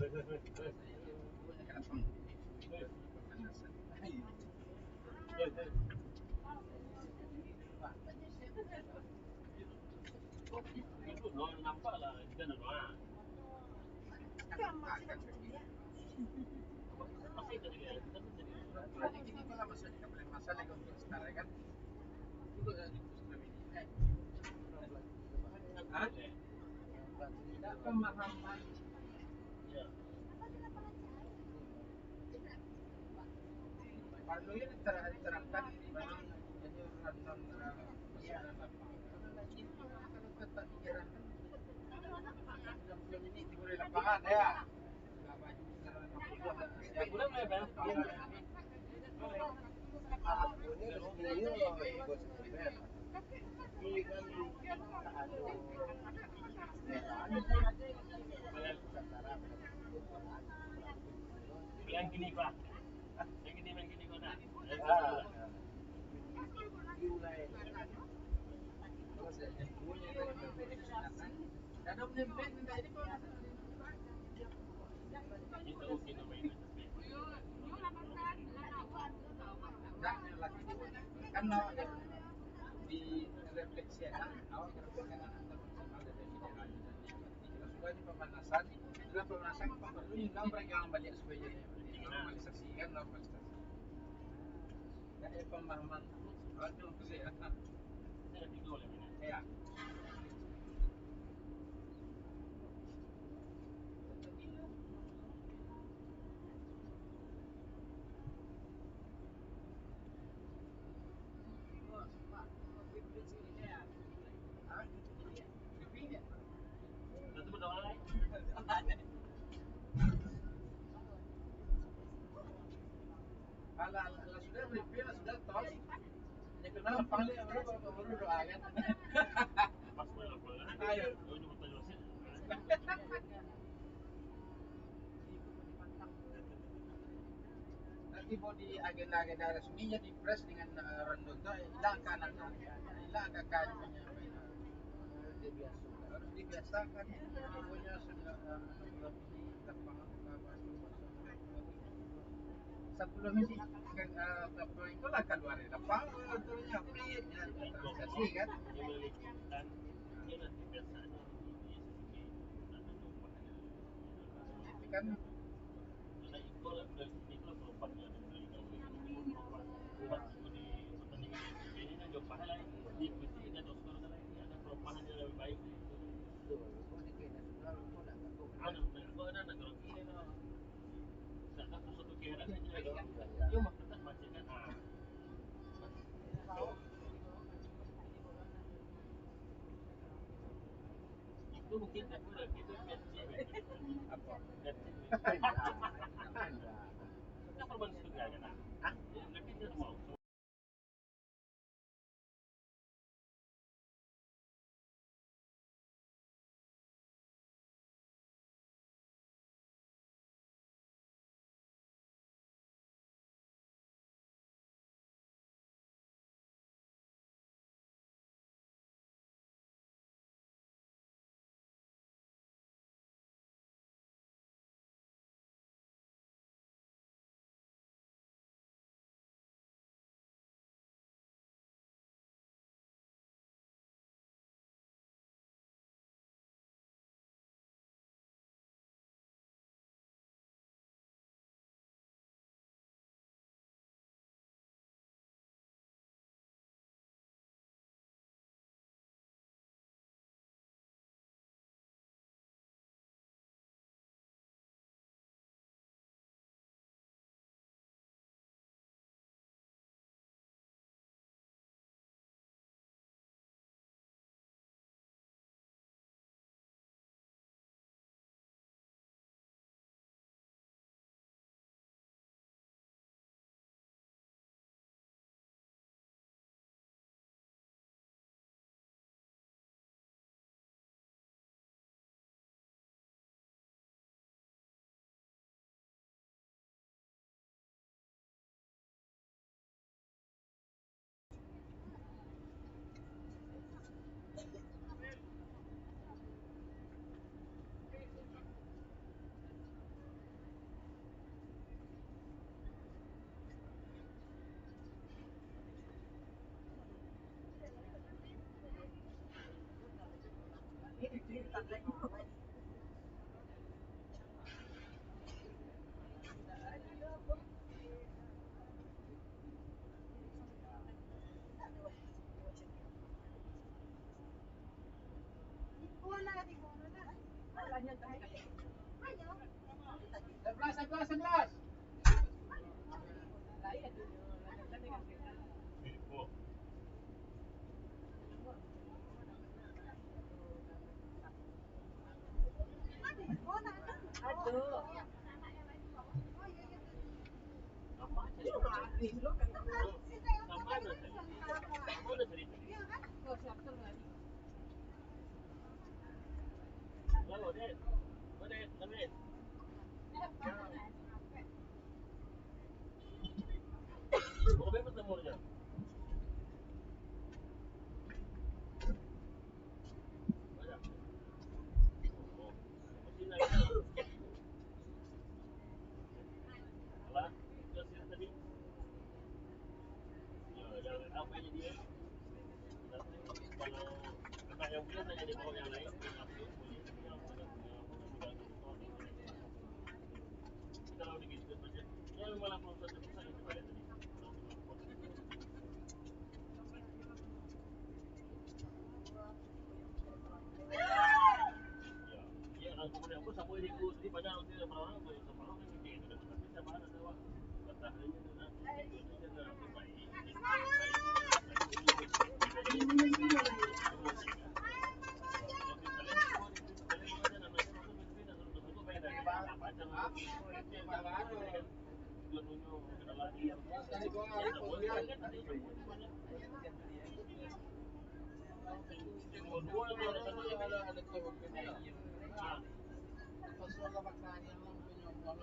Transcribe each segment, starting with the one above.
Itu nampak lah ikan apa? Pasti itu dia. Lagi gini pula maksudnya masalah untuk sekarang kan dulu di Muslim ini tidak pemahaman Ya. kalau ini terapkan memang jadi random kalau tetap dijalankan Muslim ini boleh lapangan ya nggak baju Ya boleh boleh. Ini resminya ikut sendiri. Tapi kan anu Yang gini pak. Yang gini kau nak. ada memimpin ini kok Kita mungkin main. enggak lagi kan di refleksi kan awal merupakan anak maksimal dari federal dan sudah di pemanasan dalam pemanasan perlu juga mereka yang balik supaya normalisasikan normalisasi dan pemahaman aduh sih ya Saya tidur lagi. ya Itu berdoa lagi. ala sudah berpikir sudah tahu ini kenal paling baru doa kan Pas boleh boleh. ayo Kau cuma tanya sih. nanti mau di agenda-agenda resminya di press dengan random itu hilangkan angka hilangkan kajiannya harus dibiasakan pokoknya sudah lebih lapangan sebelum ini itulah keluar lapangan turunnya free ya transaksi kan Dia melibatkan dia nanti biasanya ini sedikit ada perubahan. tapi kan Karena itu lah dari itu lah perubahannya dari kalau ini berubah. Buat di pertandingan ini kan jauh pahala ini. Di PT dan sekarang lagi ada perubahan yang lebih baik. Anak anak kalau gini loh. Satu satu kira saja loh. Dia mau tetap macam kan. Itu mungkin aku lagi itu apa kita korban setengah kan? Hah? Lagi dia mau. Sebelas. Oh, sama aja. Sama aja tadi. Sama aja tadi. Lalu deh, deh. Mau bebas temurnya. Banyak. Oh, mesti naik. Apa? Terus yang tadi. Ya, apa aja dia? Nanti kalau kakak yang punya tanya di bawah yang lain, yang upload boleh. Kalau begitu saja. Ya 51% yang kita lihat tadi. Ya, kemudian aku sama ibu tadi banyak nanti orang-orang sama orang yang gitu dan tapi sama ada wah bertahannya dengan itu dengan baik. Ada cewek punya Pasal lemak nanya lang punya malu.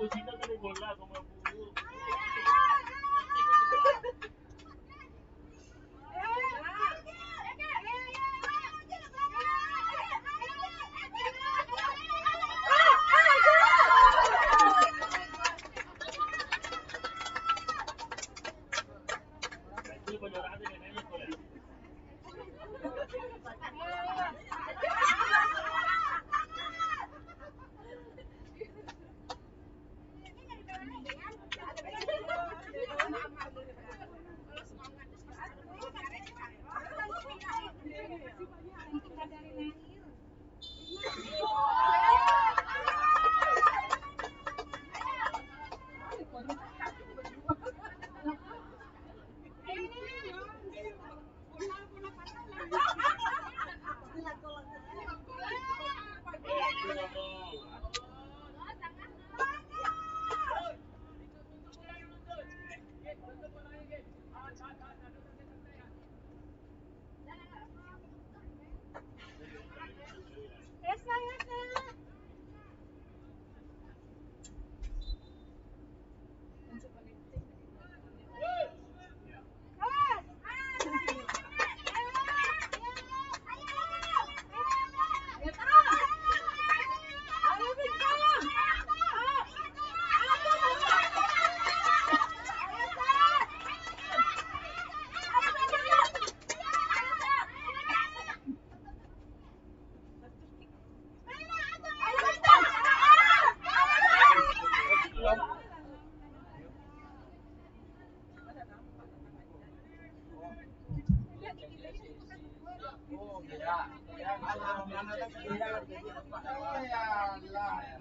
Cita tadi bola como burro. Itu penjarahan dengan ini boleh.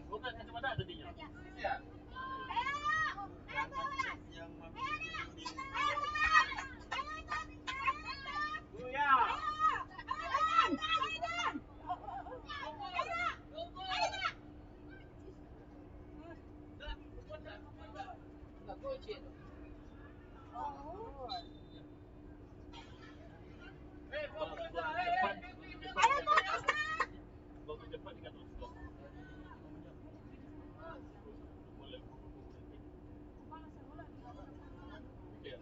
Bukan kacamata tadinya. Ya. Yang Waktu cepat dikatakan stop. Boleh. Ya.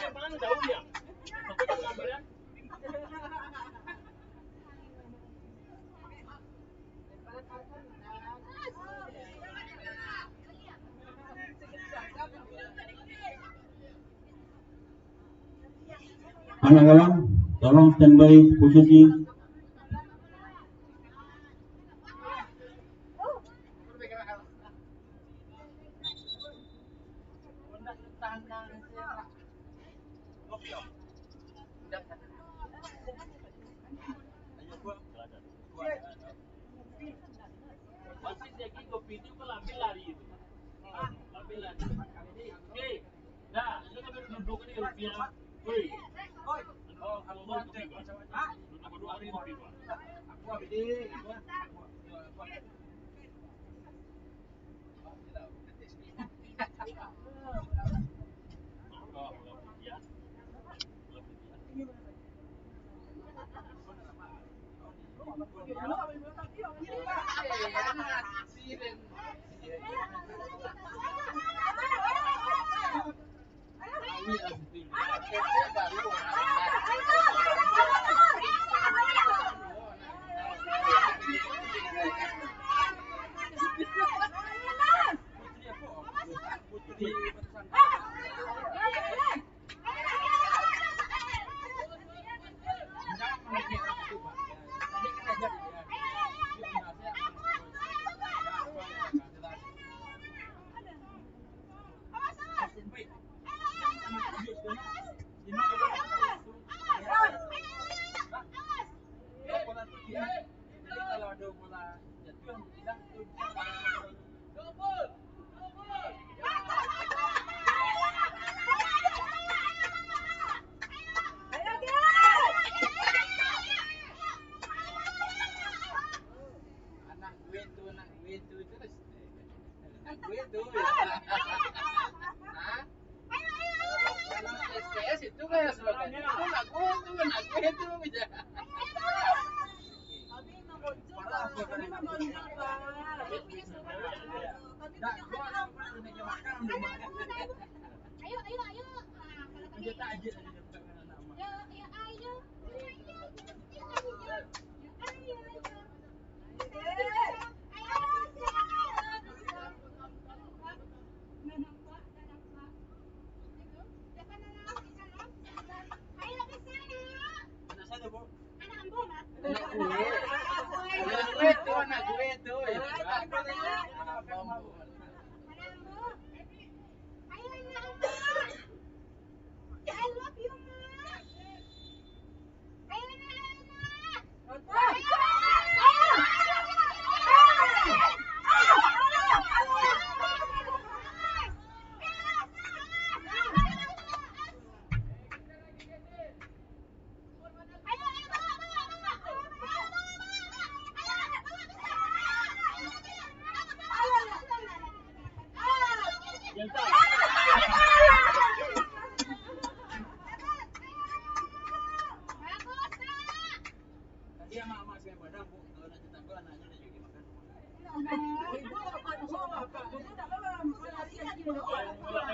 Yang mana daunnya? Sampai ke gambarnya. Anak-anak, tolong standby posisi. Masih lagi kopi itu kalau ambil lari itu. Ambil lari. Oke. Dah, kita sampai duduk ini rupiah. Woi. Oh, aku mau kopi gua. Duduk berdua ini kopi gua. Aku habis ini.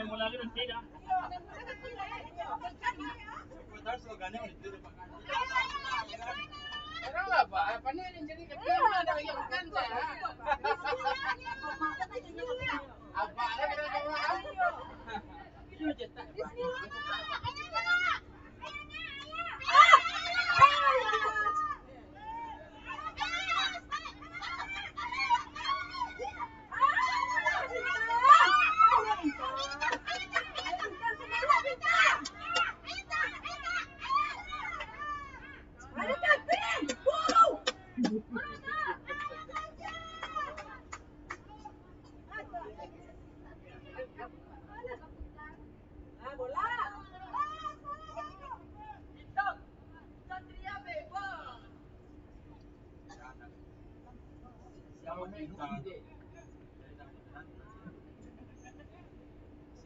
Mulai lagi nanti dah. Orang apa? Apa nih yang jadi ketua ada yang kan saya? Apa ada ketua? Itu cetak.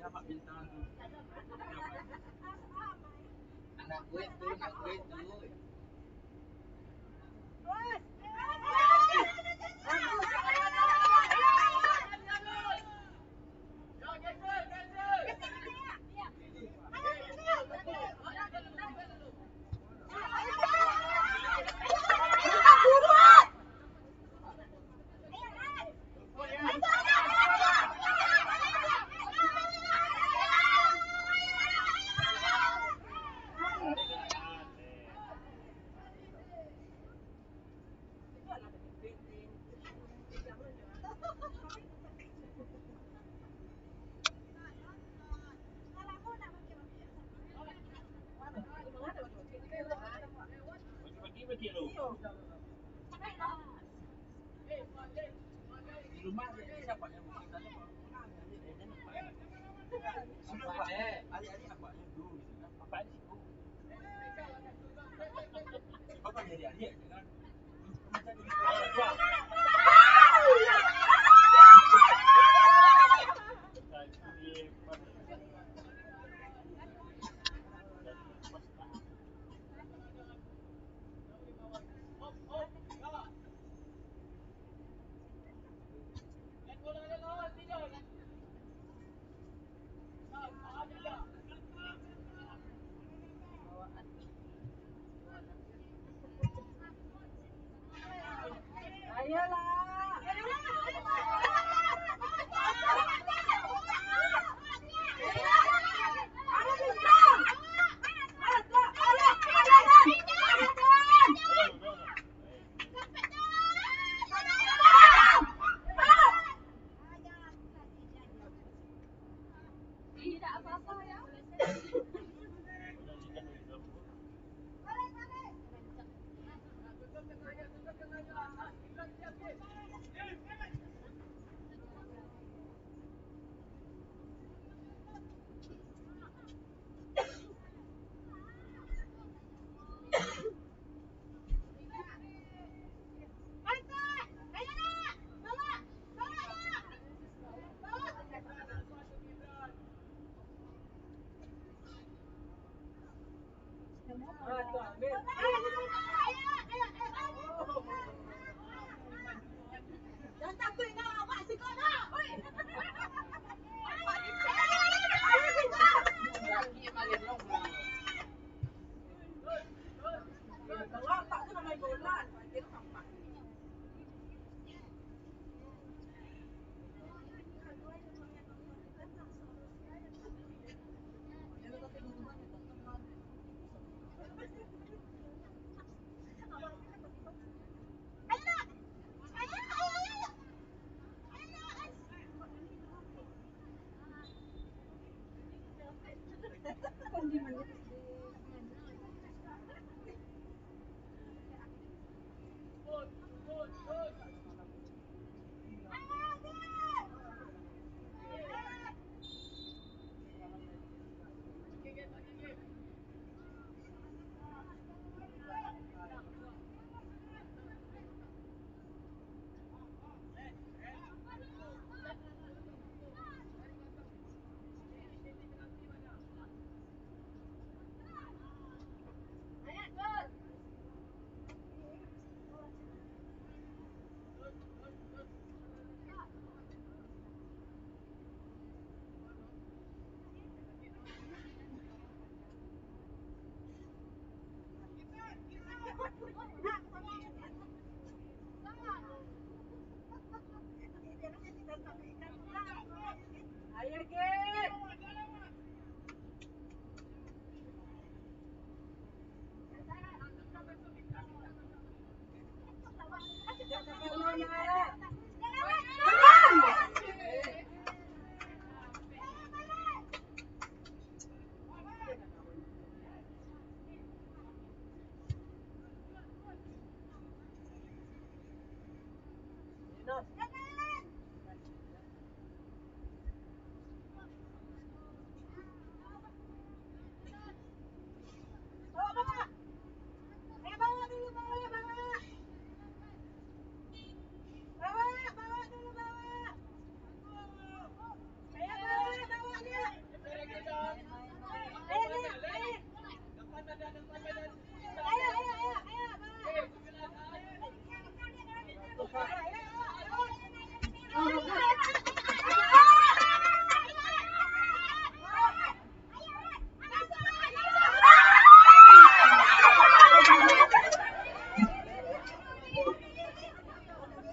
Siapa bintang? Anak gue tuh. Di rumah ada siapa yang mau kita apa? Adik-adik apa yang dulu gitu kan? Apa di situ? Apa jadi adik kan? Macam gitu.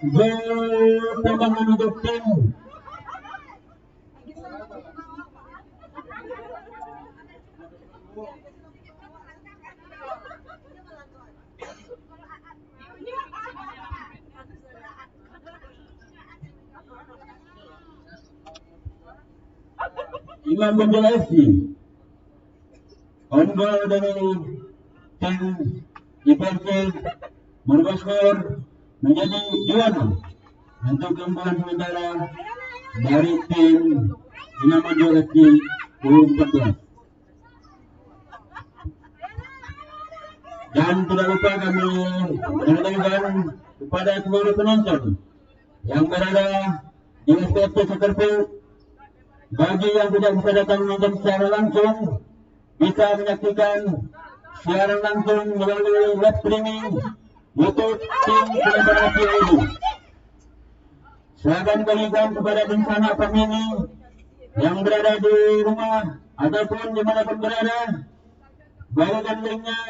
Gol tambah menutup tim. Imam Bonjol FC. On goal dari tim IPRC merubah skor menjadi 2-0 untuk keunggulan sementara dari tim Imam Bonjol FC U14. Dan tidak lupa kami mengingatkan kepada seluruh penonton yang berada di SPFC Soccerfield, bagi yang tidak bisa datang menonton secara langsung, bisa menyaksikan siaran langsung melalui live streaming YouTube tim Selebrasi ini. Silakan bagikan kepada bencana pemini yang berada di rumah ataupun dimanapun berada, bagikan linknya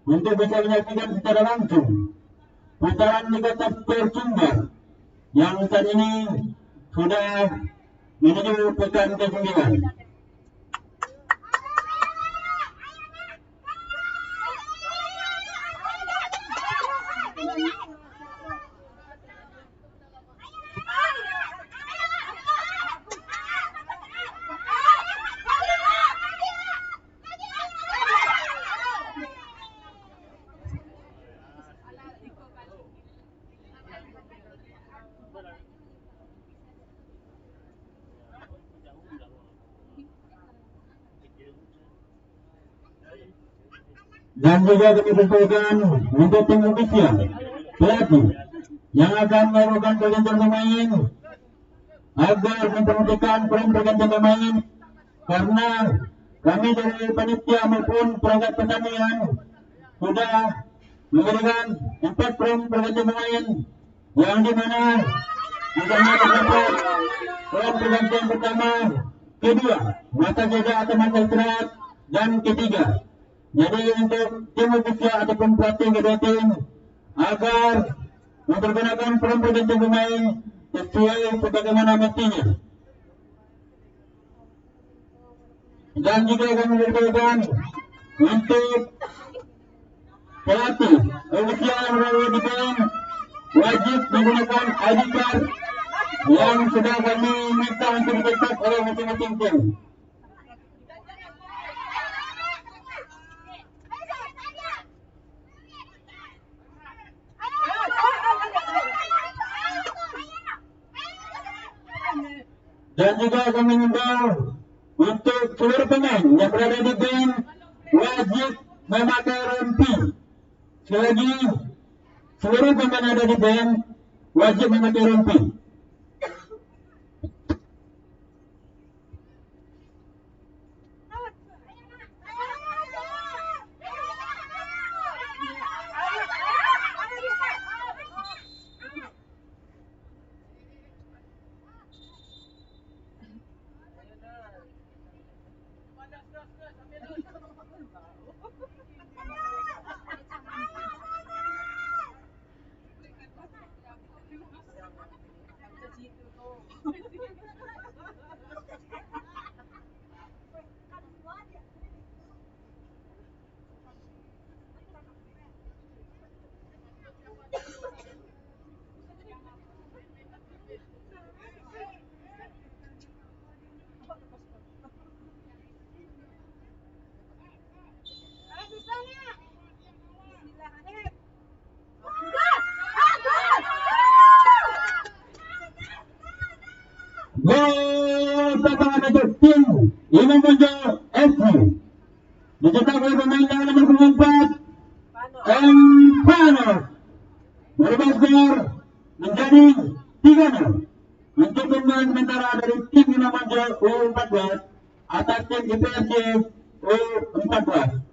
untuk bisa menyaksikan secara langsung putaran Liga Top Sumbar yang saat ini sudah menuju pekan ke-9. Dan juga kami sesuaikan untuk tim ofisial pelatih yang akan melakukan pergantian pemain agar memperhatikan peran pergantian pemain, karena kami dari panitia maupun perangkat pertandingan sudah memberikan 4 peran pergantian pemain, yang dimana misalnya terdapat peran pergantian pertama, kedua, masa jeda atau masa istirahat, dan ketiga. Jadi untuk tim ofisial ataupun pelatih kedua tim agar mempergunakan peran pergantian pemain sesuai sebagaimana mestinya. Dan juga kami beritahukan untuk pelatih ofisial yang berada di band wajib menggunakan ID card yang sudah kami minta untuk dicetak oleh masing-masing tim. Dan juga kami himbau untuk seluruh pemain yang berada di band wajib memakai rompi. Sekali lagi, seluruh pemain yang ada di band wajib memakai rompi. Gol pertama untuk tim Imam Bonjol FC. Dicetak oleh pemain yang nomor 4 Panos. Merubah skor menjadi 3-0 untuk pemain sementara dari tim Imam Bonjol U14 atas tim IPSC U14.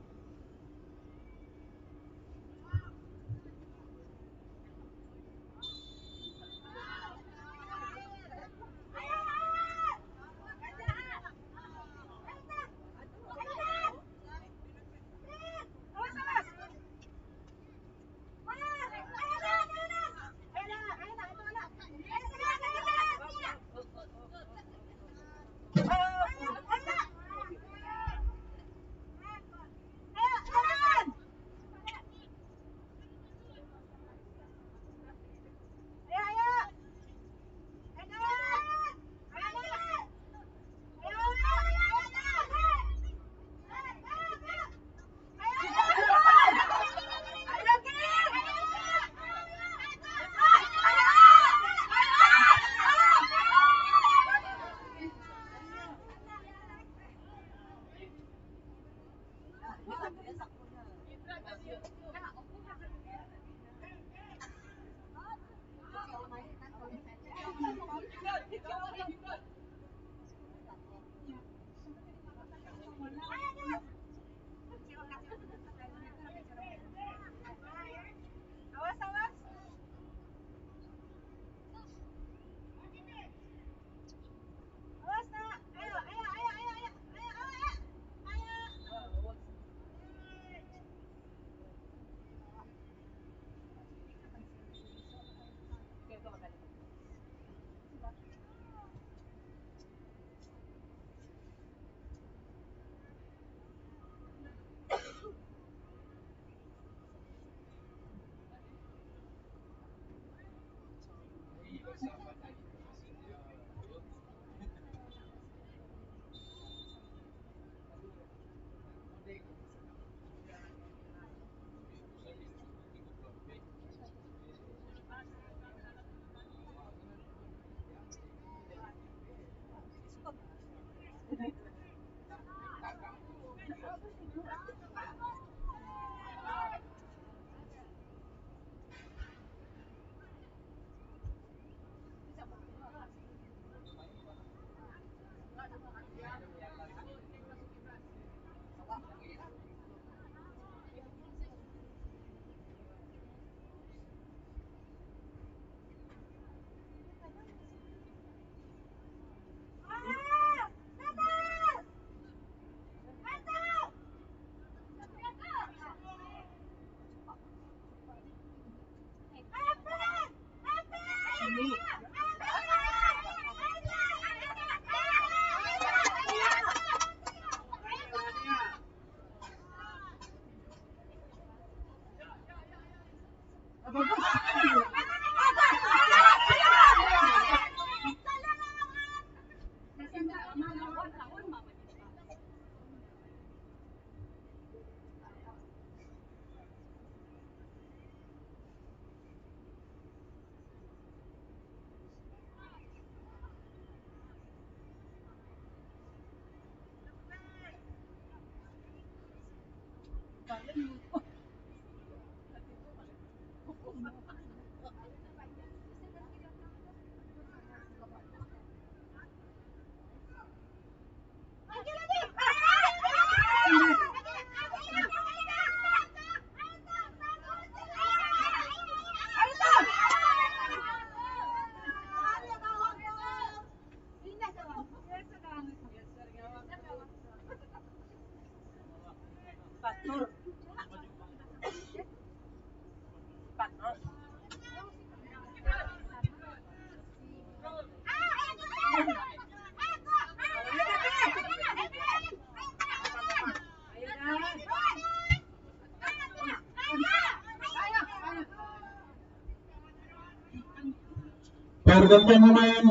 Pergantian pemain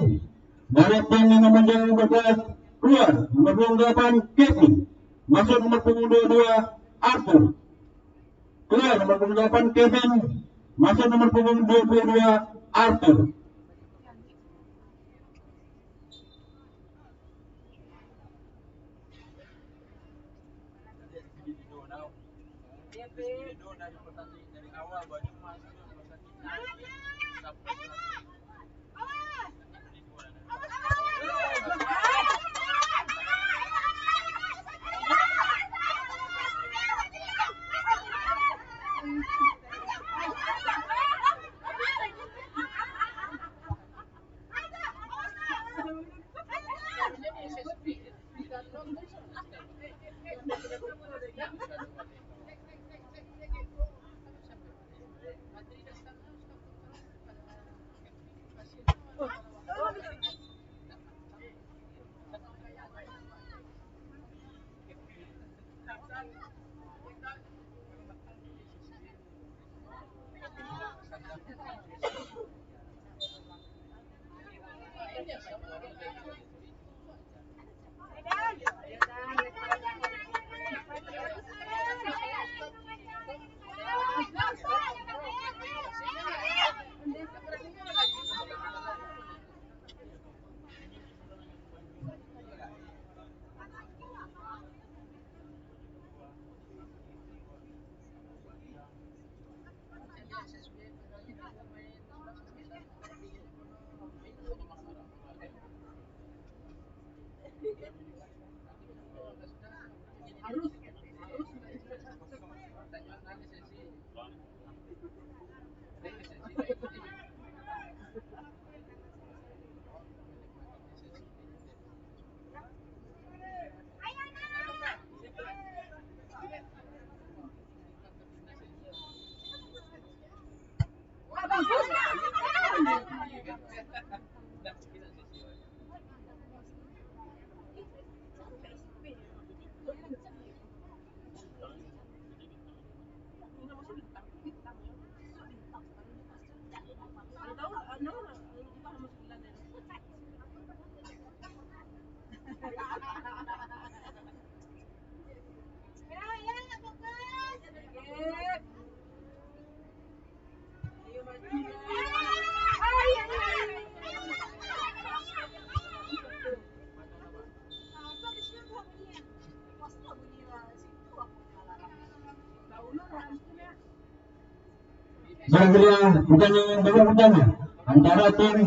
dari tim Imam Bonjol U14 keluar nomor 28 Kevin, masuk nomor 22 Arthur. Keluar nomor 28 Kevin, masuk nomor 22 Arthur. dari pertandingan dari awal banyak masuk sampai Bergerak pertandingan babak pertama antara tim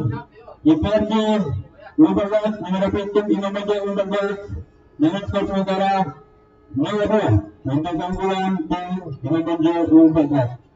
IPRJ U14 menghadapi tim Indonesia U14 dengan skor sementara 0-2 untuk keunggulan tim Indonesia U14.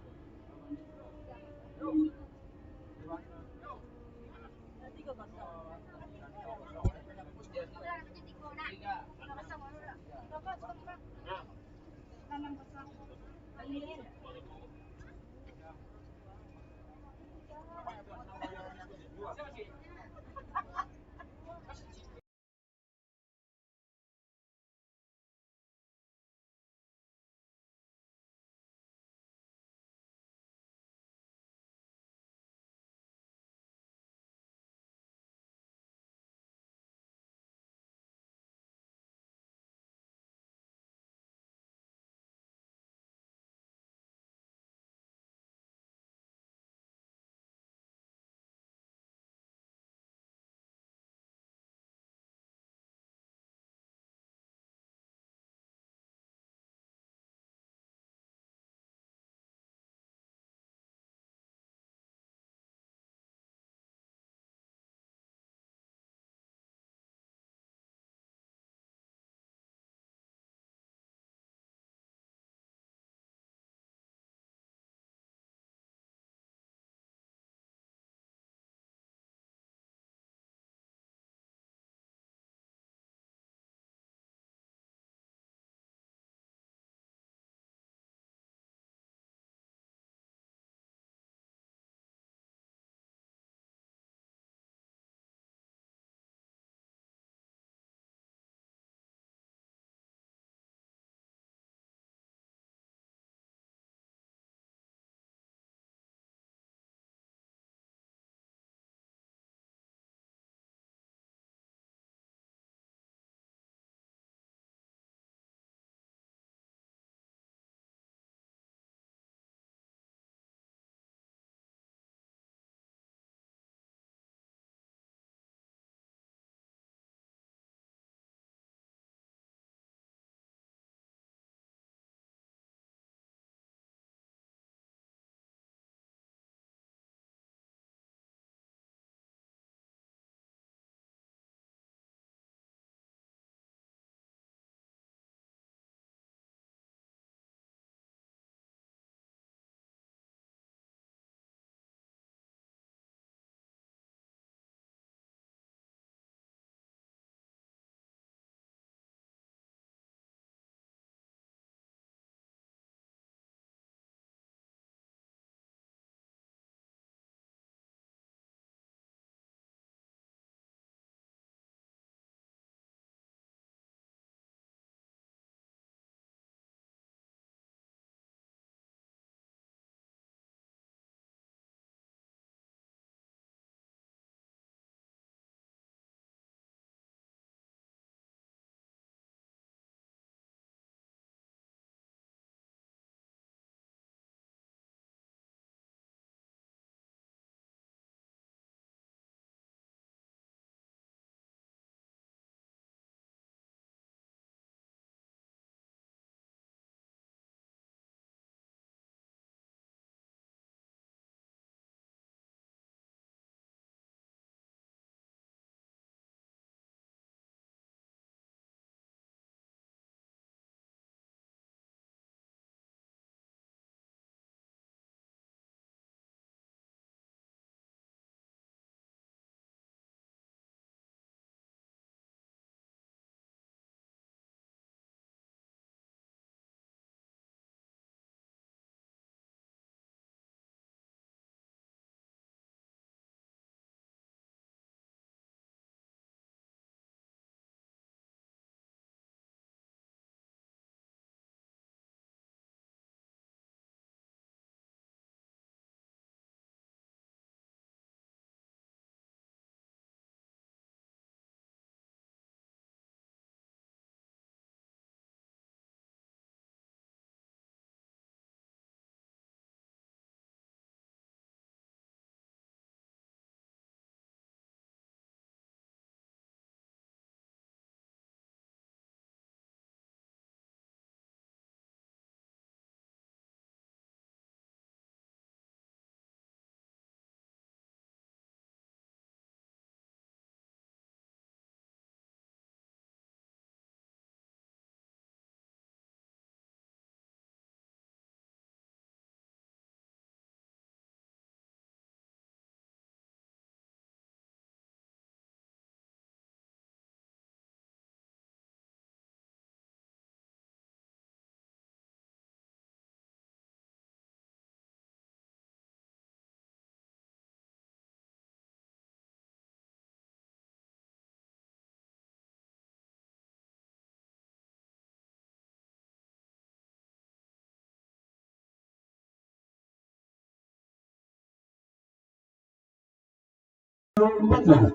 14.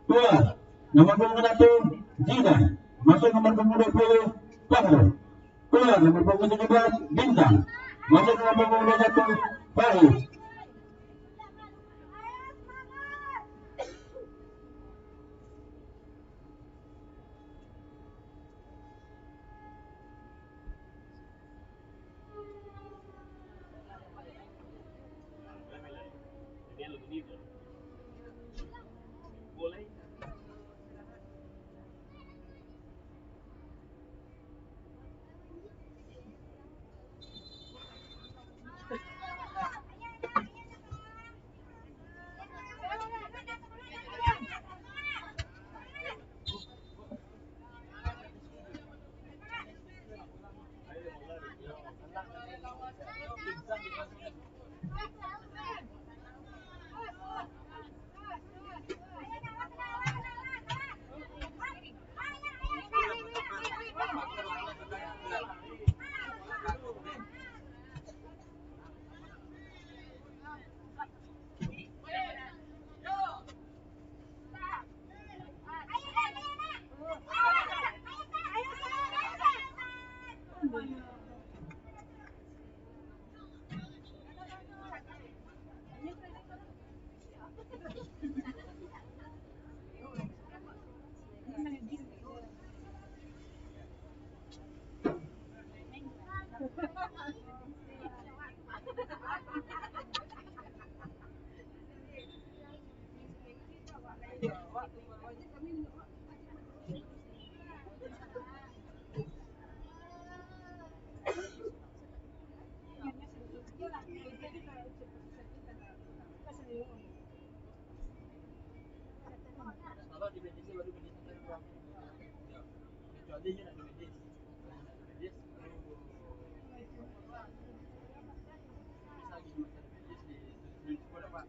Keluar nomor punggung 1 Zidane, masuk nomor punggung 20 Pablo. Keluar nomor punggung 17 Bintang, masuk nomor punggung 21 Faiz. Dia lo bonito. Boleh. Kalau di BDC baru BDC terbang. Kecuali dia nak di BDC. Kalau nak di BDC, bisa lagi macam BDC di sekolah dapat.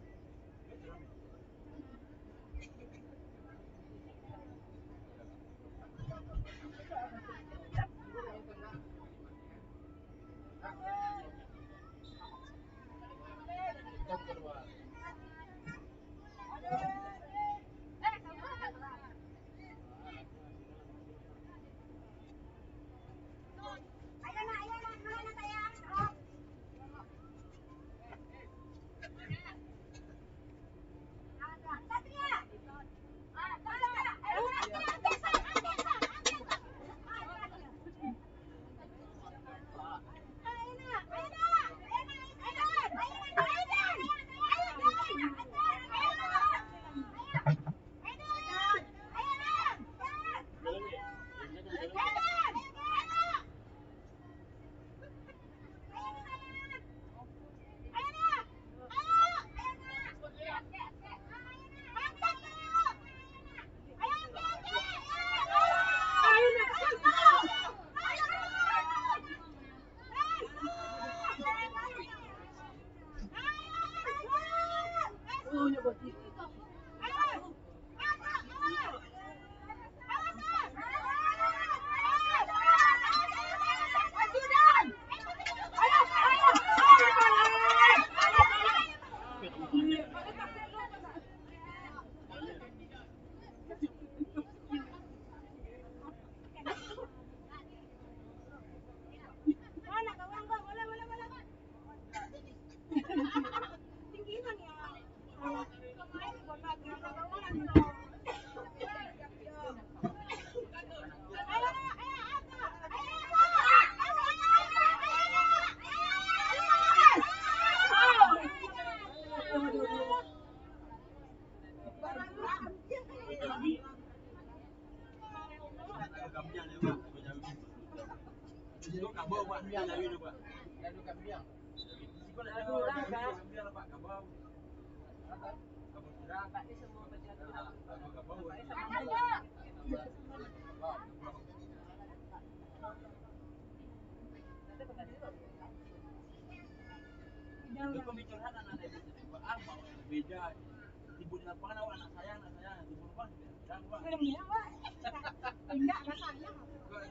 Pembicaraan anak saya juga apa beda timbul di lapangan awak anak saya timbul apa bilang pak enggak ada saya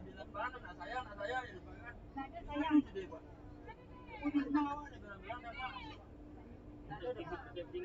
di lapangan anak saya di lapangan ada saya jadi pak di rumah awak dia bilang apa ada dia tinggal jadi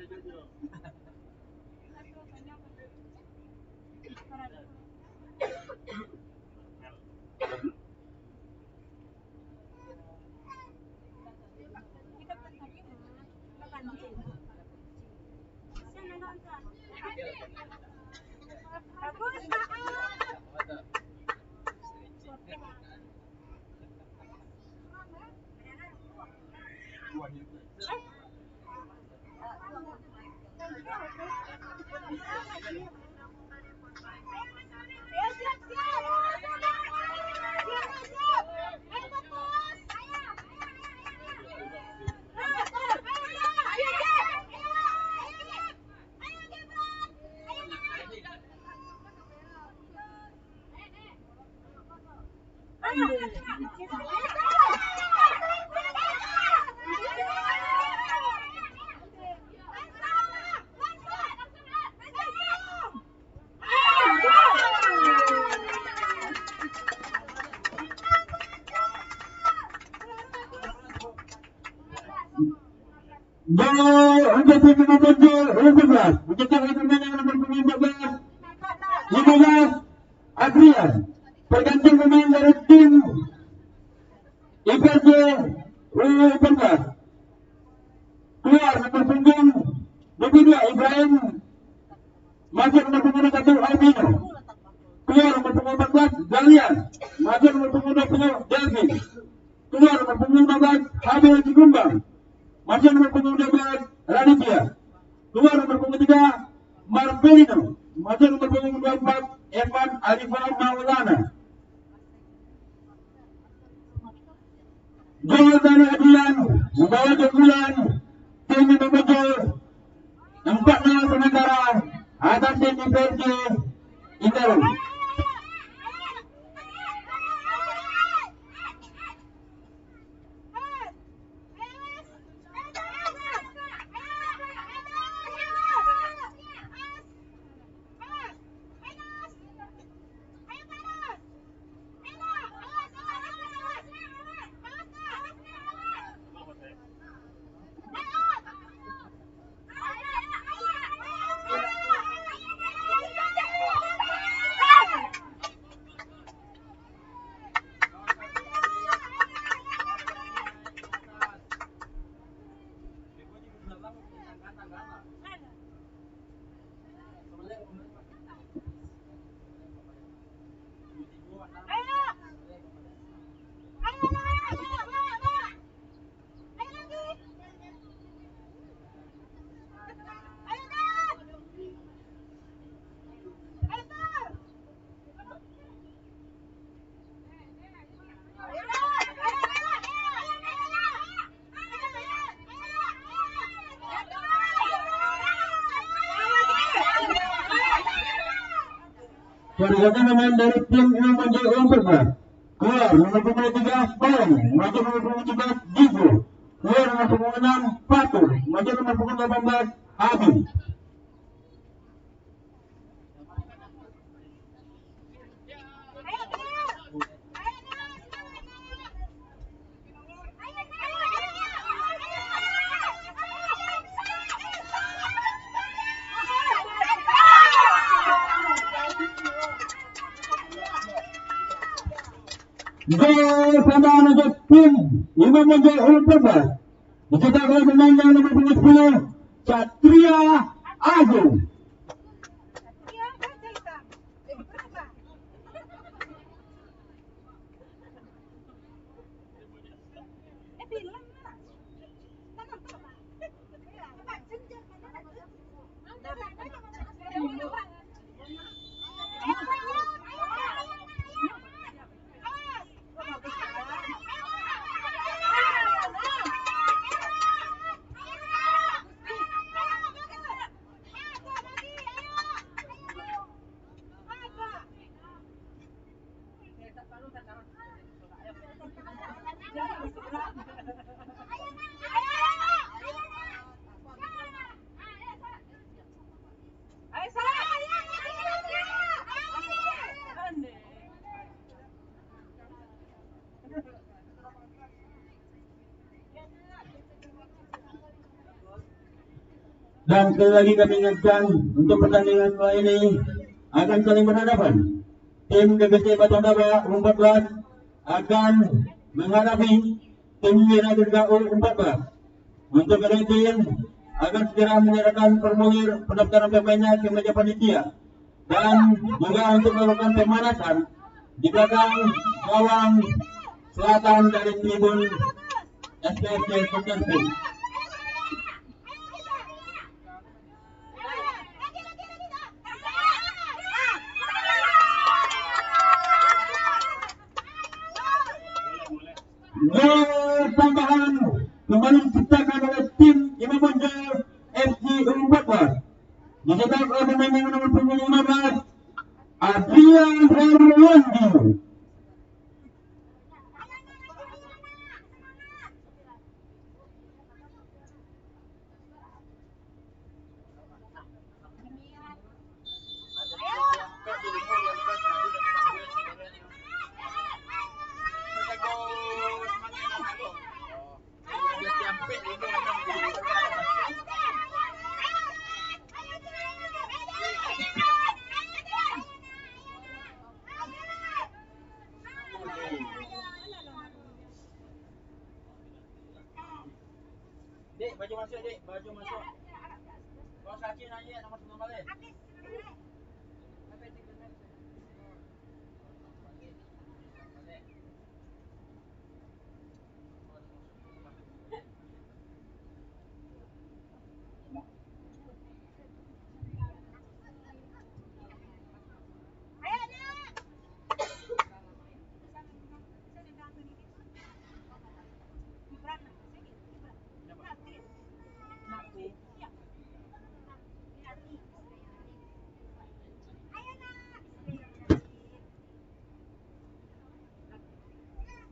Gol untuk tim nomor 11, mencetak pemain yang nomor 14, 15 Adrian, pergantian pemain dari tim IPJ U14. Keluar nomor punggung 22 Ibrahim, masuk nomor punggung 1 Albino. Keluar nomor punggung 14 Dalian, masuk nomor punggung 20 Delvin. Keluar nomor punggung 12 Habil Cikumbang, masuk nomor punggung 12 Raditya. Keluar nomor punggung 3 Marvelino, masuk nomor punggung 24 Evan Arifah Maulana. Gol dari Adrian membawa keunggulan tim nomor 4-0 sementara atas tim IPJ Intero. Pergantian pemain dari tim nomor 14. Keluar nomor punggung 3 Bang, masuk nomor punggung 17 Jigo. Keluar nomor punggung 6 Fatur, masuk nomor punggung 18 Abi. Gol tambahan untuk tim Imam Mojo U14. Dicetak oleh pemain yang nomor 10 Satria Agung. Dan sekali lagi kami ingatkan untuk pertandingan kali ini akan saling berhadapan. Tim GBC Batam Daba U14 akan menghadapi tim United U14. Untuk kedua tim akan segera menyerahkan formulir pendaftaran pemainnya ke meja panitia dan juga untuk melakukan pemanasan di belakang gawang selatan dari tribun SPFC Sukses. Gol tambahan kembali diciptakan oleh tim Imam Bonjol FC U14. Dicetak oleh pemain yang nomor punggung 15 Adrian Herwandi. Dek, baju masuk, Dek. Baju masuk. Kau sakit nanya nomor 10 balik.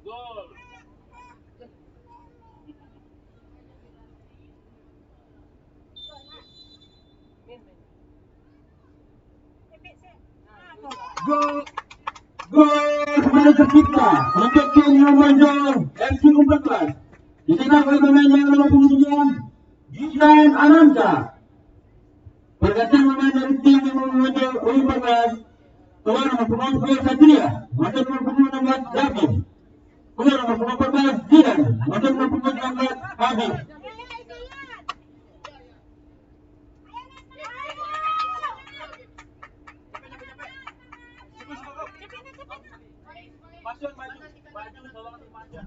Gol. Gol kembali tercipta untuk tim Imam Bonjol FC U14. Dicetak oleh pemain yang nomor punggung 9 Gijan Ananta. Bergantian pemain dari tim Imam Bonjol U14 keluar nomor punggung 10 Satria, masuk nomor punggung 16 David, keluar nomor punggung 14 Zidan, masuk nomor punggung 19 Habib. Masuk baju. Baju tolong dimaju.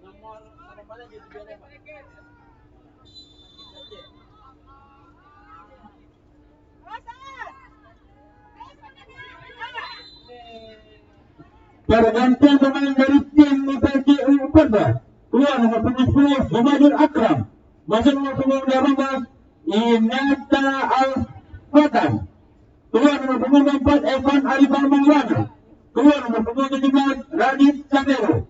Nomor balik gitu biar Pak. Pergantian pemain dari tim FC U14 keluar nomor punggung 10 Zubadir Akram, masuk nomor punggung 18 Inata Al-Fatan, keluar nomor punggung 4 Evan Arifan Maulana, keluar nomor punggung 17 Radit Sabero.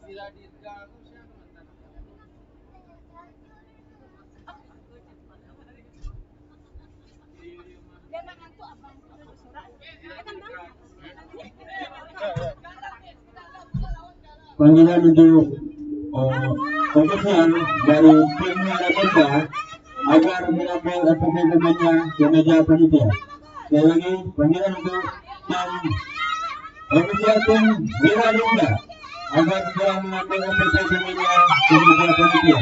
Bila diganggu siapa mantan? Panggilan untuk ofisial dari tim Malaysia agar mengambil pemain-pemainnya ke meja panitia. Sekali lagi panggilan untuk tim ofisial tim Wiralunda agar segera mengambil pemain-pemainnya ke meja panitia.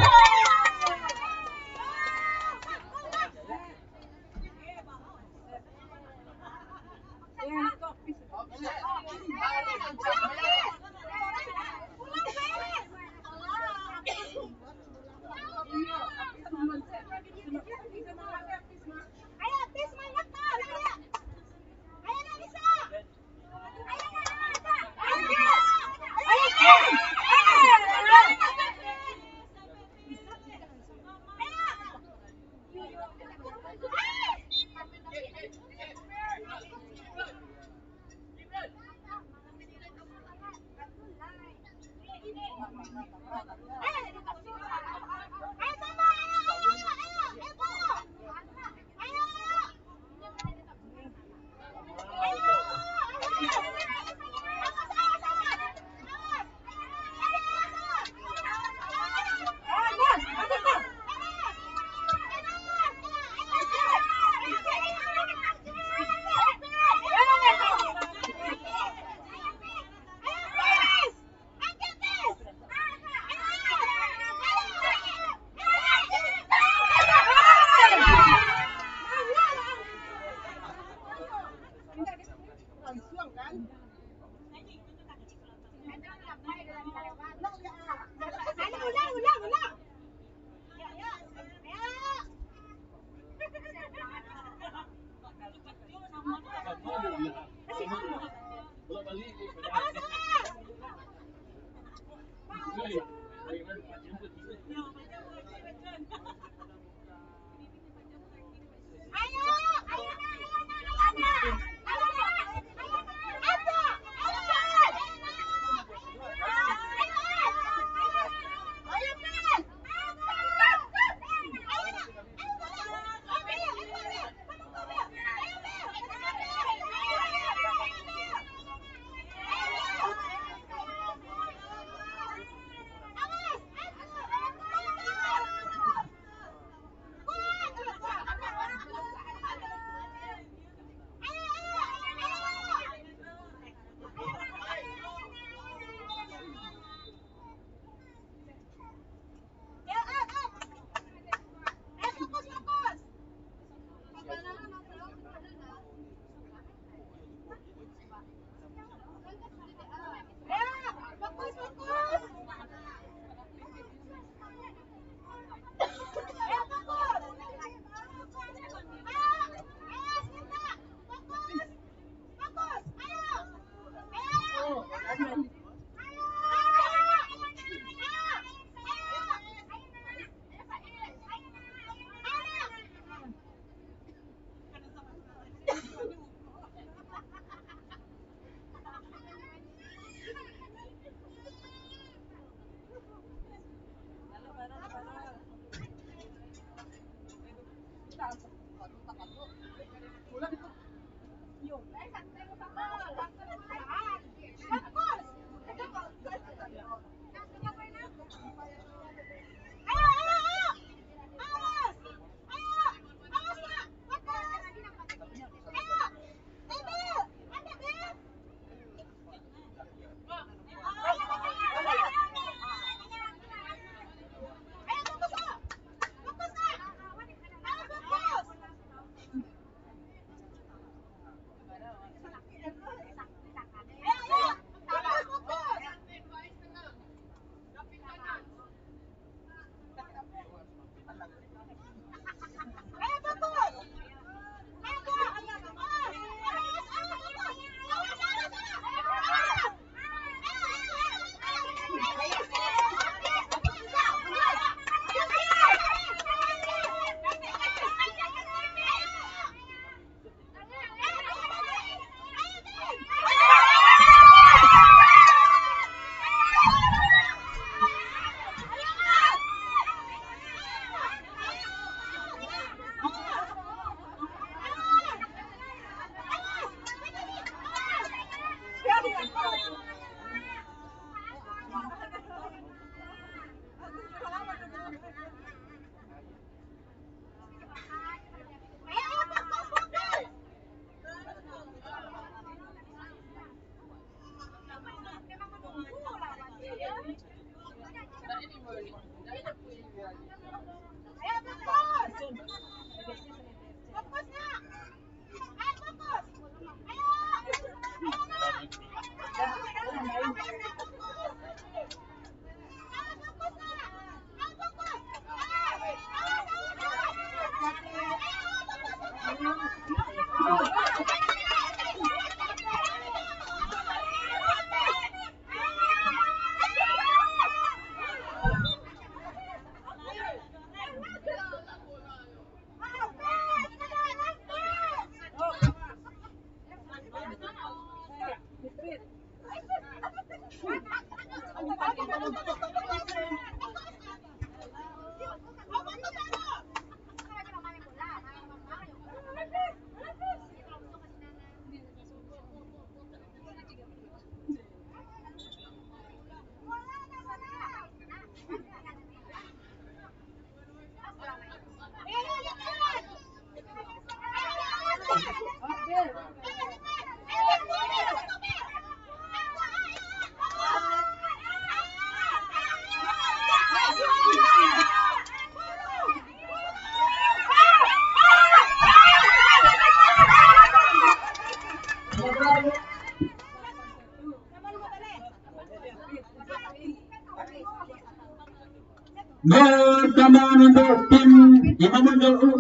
Gol tambahan untuk tim Imam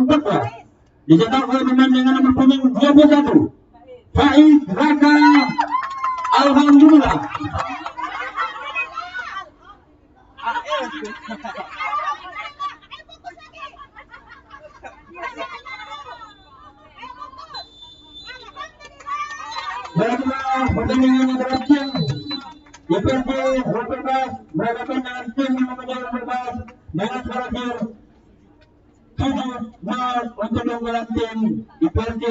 Unpad dicetak oleh pemain dengan nomor punggung 21 Faiz Raka. Alhamdulillah. Baiklah, pertandingan yang berakhir. IPRC Waterbas berhadapan dengan tim yang menjadi Waterbas dengan skor akhir 7-0 untuk keunggulan tim IPRC.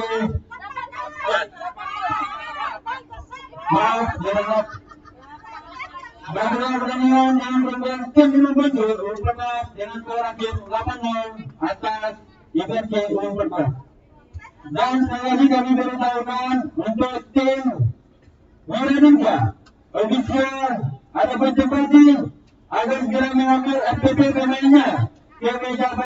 Maaf, dianggap. Baiklah, pertandingan yang keunggulan tim yang menjadi Waterbas dengan skor akhir 8-0 atas IPRC Waterbas. Dan sekali lagi kami beritahukan untuk tim Wiradinka ofisial ada parti agar segera mengambil SPP pemainnya ke meja